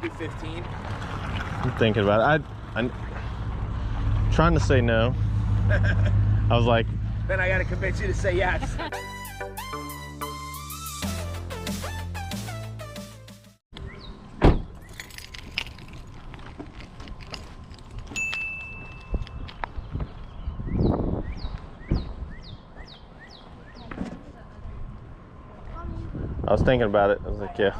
do 15. I'm thinking about it. I'm trying to say no. I was like, Then I gotta convince you to say yes. I was thinking about it. I was like, yeah.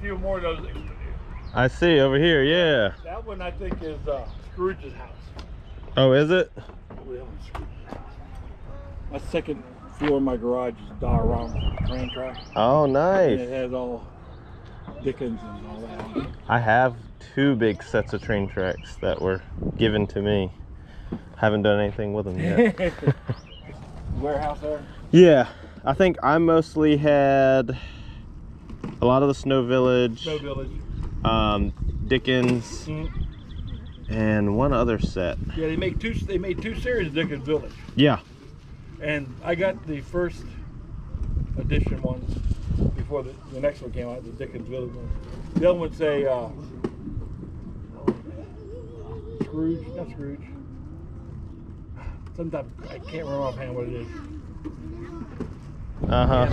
Few more of those. I see over here, yeah. That one I think is Scrooge's house. Oh, is it? My second floor of my garage is Diorama train track. Oh, nice. And it has all Dickens and all that on it. I have 2 big sets of train tracks that were given to me. Haven't done anything with them yet. Warehouse there? Yeah, I think I mostly had a lot of the Snow Village, Dickens, and one other set. Yeah, they made two series of Dickens Village. Yeah. And I got the first edition ones before the next one came out, the Dickens Village one. The other one would say Scrooge, not Scrooge. Sometimes I can't remember offhand what it is. Uh-huh.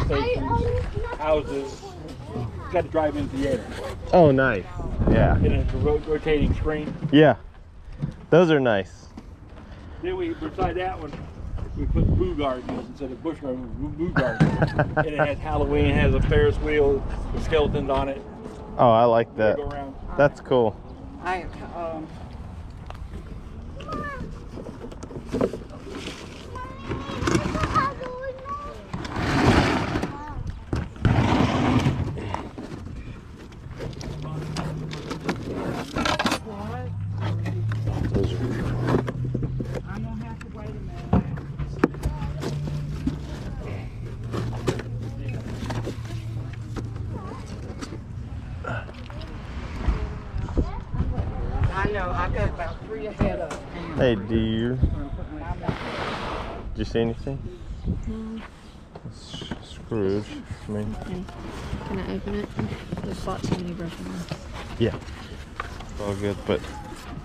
Houses. Got a drive-in theater. Oh, nice. Yeah. And it's a rotating screen. Yeah. Those are nice. Then beside that one, we put Boo Gardens instead of Busch Gardens, Boo Gardens. And it has Halloween, it has a Ferris wheel with skeletons on it. Oh, I like that. Go around. That's cool. I know, I got about 3 ahead of him. Hey, dear. Did you see anything? No. Scrooge. I mean. Okay. Can I open it? There's lots too many broken ones. Yeah. It's all good, but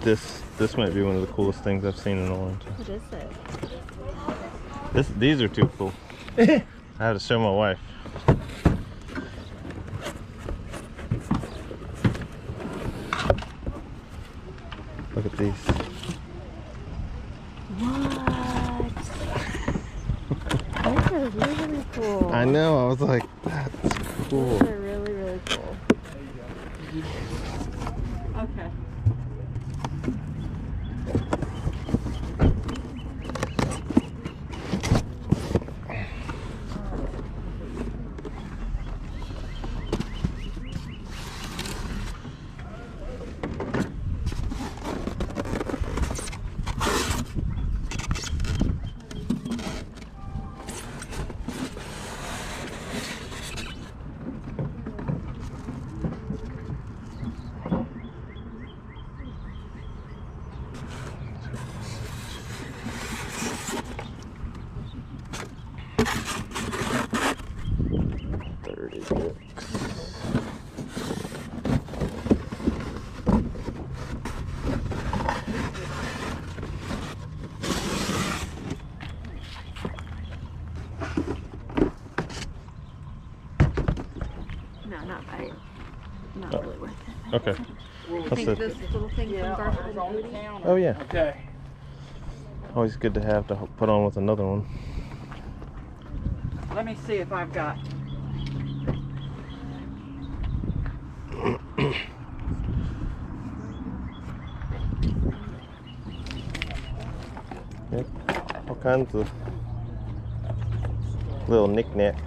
this might be one of the coolest things I've seen in a long time. What is it? These are too cool. I have to show my wife. Look at these. What? Those are really cool. I know, I was like, that's cool. Those are really, really cool. Okay. Not really worth it. Okay. I think this little thing from Garfield and Woody. Oh yeah. Okay. Always good to have to put on with another one. Let me see if I've got. Yep. All kinds of little knickknacks.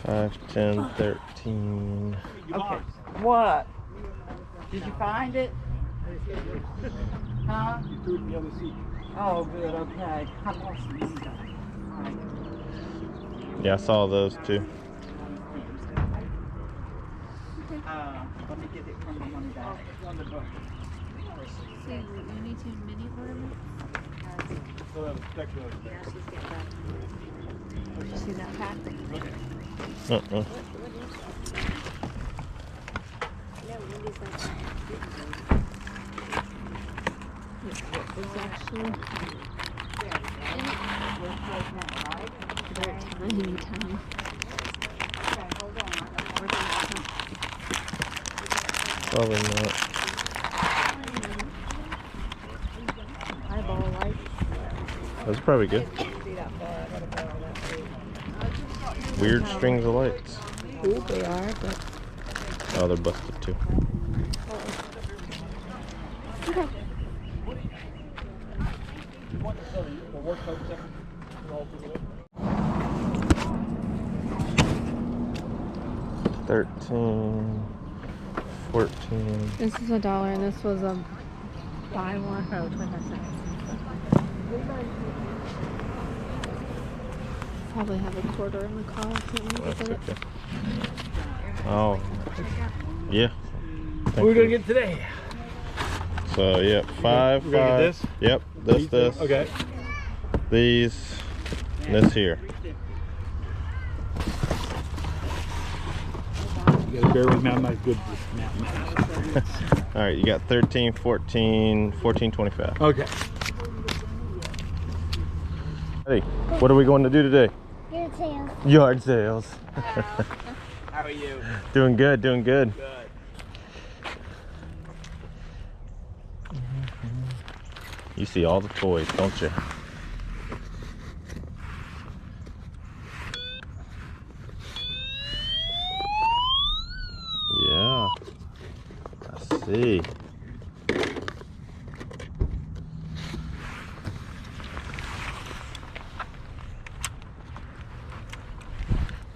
$5, $10, $13. Okay. What? Did you find it? Huh? You threw it in the other seat. Oh, good. Okay. I lost the window. All right. Yeah, I saw those too. Let me get it from the money bag. See, you need to mini ornament. So that was spectacular. Did you see that pack? Uh-uh. It's actually they're tiny. Probably not. Eyeball light. That's probably good. Weird strings of lights. Cool they are, but Oh, they're busted too. okay. $13, $14. This is $1 and this was a buy one. Oh, 25 cents. Probably have a quarter in the car. Can't That's look at it. okay. Oh, yeah. What are we gonna get today? So, yep, five, We're gonna get five. this? Yep, this. Okay. These, and this here. You gotta bear with me, I'm not good with mathematics. All right, you got 13, 14, 14, 25. Okay. Hey, what are we going to do today? Your tail. Yard sales. How are you? Doing good, doing good. Good. You see all the toys, don't you? Yeah, I see.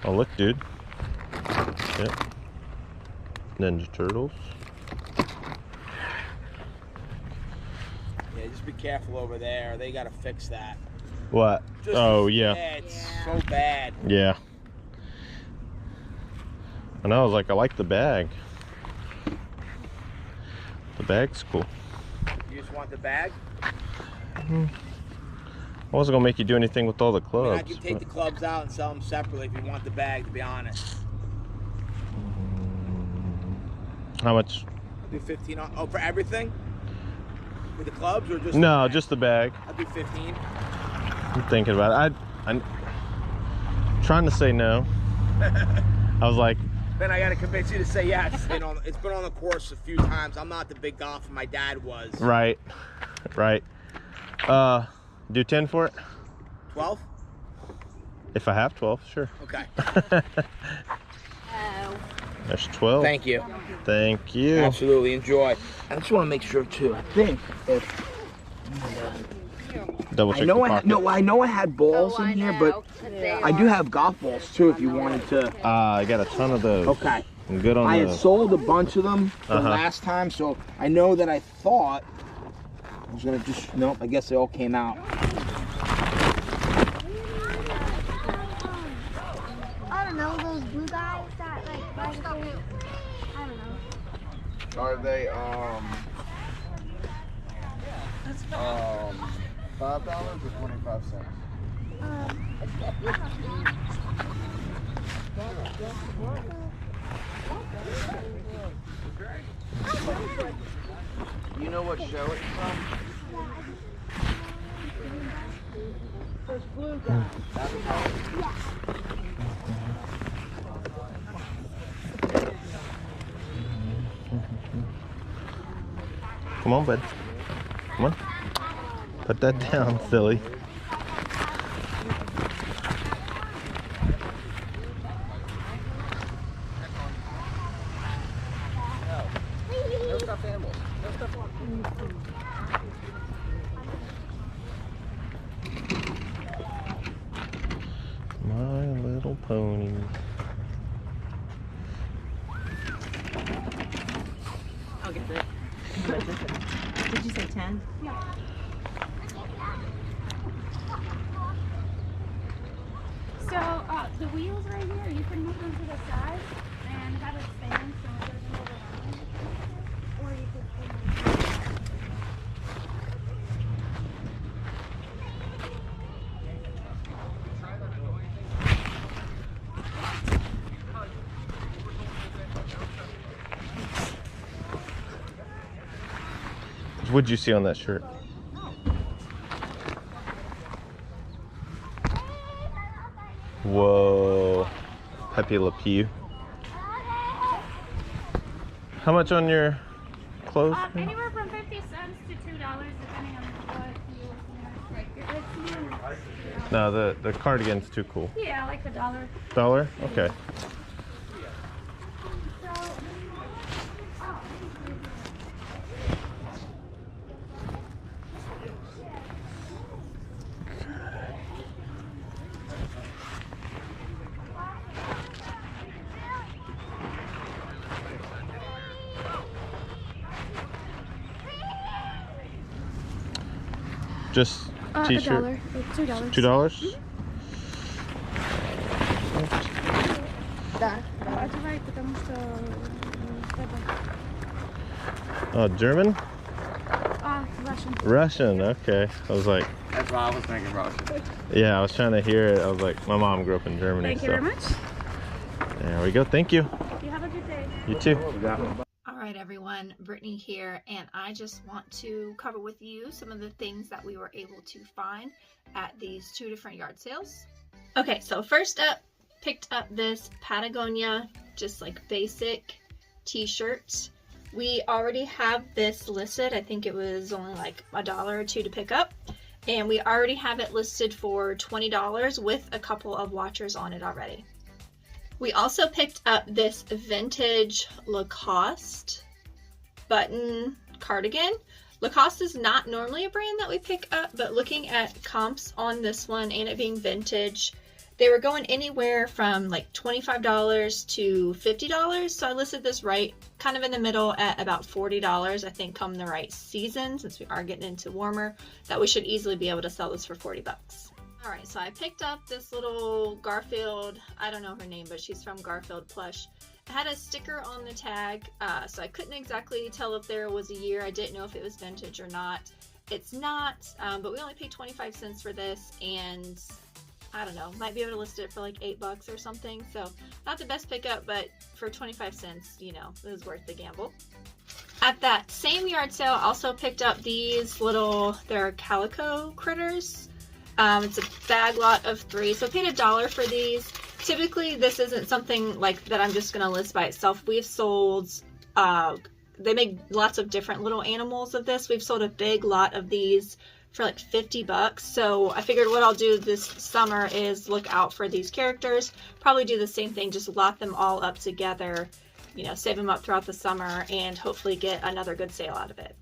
Oh, look, dude. Yep. Ninja Turtles. Yeah, just be careful over there. They gotta fix that. What? Just Oh, yeah. It's so bad. Yeah. And I was like, I like the bag. The bag's cool. You just want the bag? I wasn't gonna make you do anything with all the I clubs. mean, I can take but- the clubs out and sell them separately if you want the bag, to be honest. How much? I'll do 15 on, oh, for everything? With the clubs or just No, the bag? just the bag. I'll do 15. I'm thinking about it. I'm trying to say no. I was like, Then I gotta convince you to say yes. It's been on the course a few times. I'm not the big golfer my dad was. right. Do 10 for it? 12? If I have 12, sure. Okay. There's 12. Thank you. Thank you. Absolutely, enjoy. I just want to make sure too. I think if Double check I know the I pocket. I know I had balls in here, but I do have golf balls too. If you wanted to. I got a ton of those. Okay. I'm good on I had those. sold a bunch of them the Uh-huh. last time, so I know that I thought I was gonna just. Nope. I guess they all came out. I don't know, those blue guys that like buy the I don't know. Are they $5 or 25 cents? You know what show it's from? Come on, bud. Come on. Put that down, silly. animals. No stuff on. My Little Pony. I'll get it. Did you say 10? Yeah. So the wheels right here, you can move them to the side and have it stand so it doesn't overrun. Or you could. What'd you see on that shirt? Whoa, Pepe Le Pew. How much on your clothes? Anywhere from 50 cents to $2, depending on what you like. It's No, the cardigan's too cool. yeah, like $1. $1? Okay. Just t-shirt. $1. It's $2. $2? Oh, German? Russian. Russian, okay. I was like, That's why I was thinking Russian. yeah, I was trying to hear it. I was like, my mom grew up in Germany. Thank you very much. There we go. Thank you. You have a good day. You too. All right, everyone, Brittany here, and I just want to cover with you some of the things that we were able to find at these 2 different yard sales. Okay, so first up, picked up this Patagonia, just like basic t-shirt. We already have this listed. I think it was only like $1 or $2 to pick up, and we already have it listed for $20 with a couple of watchers on it already. We also picked up this vintage Lacoste button cardigan. Lacoste is not normally a brand that we pick up, but looking at comps on this one and it being vintage, they were going anywhere from like $25 to $50. So I listed this right kind of in the middle at about $40. I think come the right season, since we are getting into warmer, that we should easily be able to sell this for 40 bucks. All right, so I picked up this little Garfield, I don't know her name, but she's from Garfield plush. It had a sticker on the tag, so I couldn't exactly tell if there was a year. I didn't know if it was vintage or not. It's not, but we only paid 25 cents for this, and I don't know, might be able to list it for like $8 or something. So not the best pickup, but for 25 cents, you know, it was worth the gamble. At that same yard sale, I also picked up these little, they're calico critters. It's a bag lot of 3, so I paid $1 for these. Typically, this isn't something like that I'm just gonna list by itself. We've sold, they make lots of different little animals of this. We've sold a big lot of these for like 50 bucks. So I figured what I'll do this summer is look out for these characters. Probably do the same thing, just lot them all up together, you know, save them up throughout the summer and hopefully get another good sale out of it.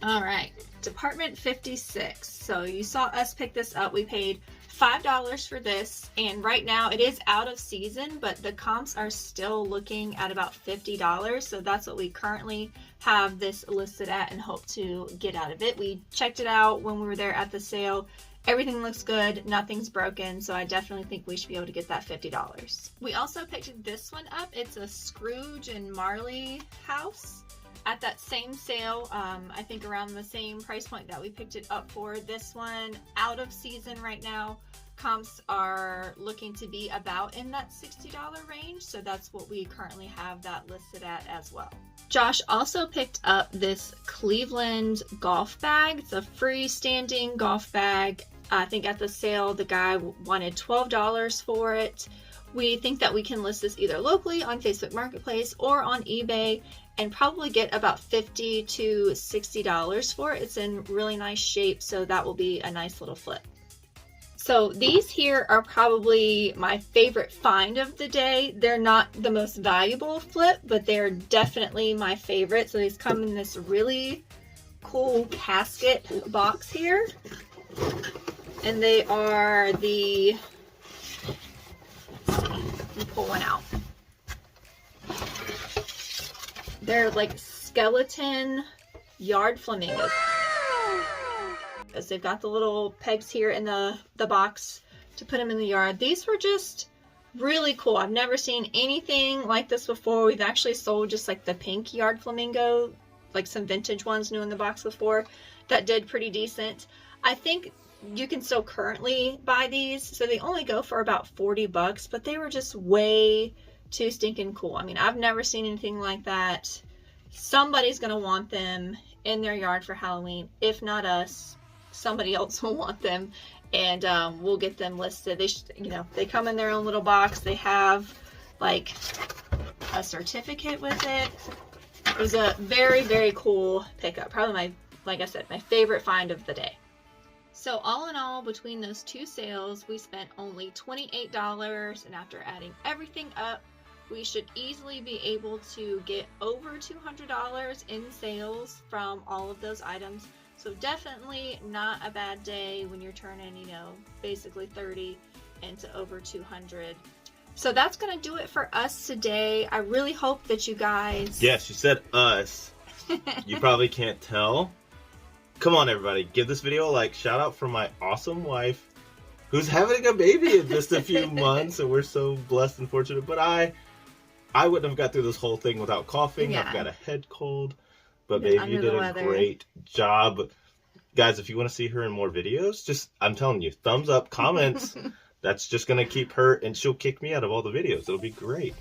All right, Department 56. So you saw us pick this up. We paid $5 for this, and right now it is out of season, but the comps are still looking at about $50. So that's what we currently have this listed at and hope to get out of it. We checked it out when we were there at the sale. Everything looks good, nothing's broken, so I definitely think we should be able to get that $50. We also picked this one up. It's a Scrooge and Marley house. At that same sale, I think around the same price point that we picked it up for. This one, out of season right now. Comps are looking to be about in that $60 range, so that's what we currently have that listed at as well. Josh also picked up this Cleveland golf bag. It's a freestanding golf bag. I think at the sale, the guy wanted $12 for it. We think that we can list this either locally on Facebook Marketplace or on eBay and probably get about $50 to $60 for it. It's in really nice shape, so that will be a nice little flip. So these here are probably my favorite find of the day. They're not the most valuable flip, but they're definitely my favorite. So these come in this really cool casket box here. And they are the, let's see, let me pull one out. They're like skeleton yard flamingos. Because they've got the little pegs here in the box to put them in the yard. These were just really cool. I've never seen anything like this before. We've actually sold just like the pink yard flamingo, like some vintage ones new in the box before, that did pretty decent. I think you can still currently buy these, so they only go for about 40 bucks, but they were just way too stinking cool. I mean, I've never seen anything like that. Somebody's gonna want them in their yard for Halloween. If not us, somebody else will want them, and we'll get them listed. They you know, they come in their own little box. They have like a certificate with it. It was a very, very cool pickup. Probably my, like I said, my favorite find of the day. So all in all, between those two sales, we spent only $28, and after adding everything up, we should easily be able to get over $200 in sales from all of those items. So definitely not a bad day when you're turning, you know, basically 30 into over 200. So that's going to do it for us today. I really hope that you guys... Yeah, she said us. You probably can't tell. Come on, everybody. Give this video a like. Shout out for my awesome wife who's having a baby in just a few months. And we're so blessed and fortunate. But I wouldn't have got through this whole thing without coughing. Yeah. I've got a head cold. But babe, you did a great job. Guys, if you want to see her in more videos, just, I'm telling you, thumbs up, comments. That's just going to keep her, and she'll kick me out of all the videos. It'll be great.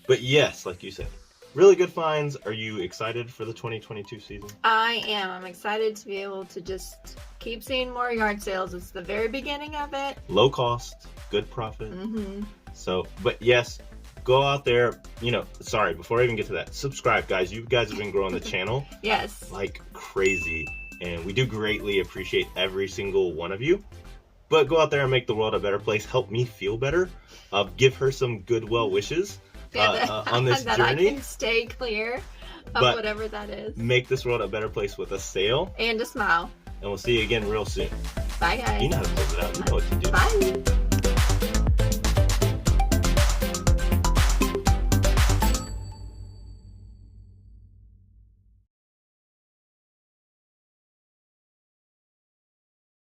But yes, like you said, really good finds. Are you excited for the 2022 season? I am. I'm excited to be able to just keep seeing more yard sales. It's the very beginning of it. Low cost, good profit. So, but yes, go out there. You know, sorry, before I even get to that, subscribe, guys. You guys have been growing the channel Yes. like crazy, and we do greatly appreciate every single one of you. But go out there and make the world a better place. Help me feel better. Give her some good well wishes on this that journey. I can stay clear of But whatever that is. make this world a better place with a sale. And a smile. And we'll see you again real soon. Bye, guys. You know how to close it out. You know what to do. Bye.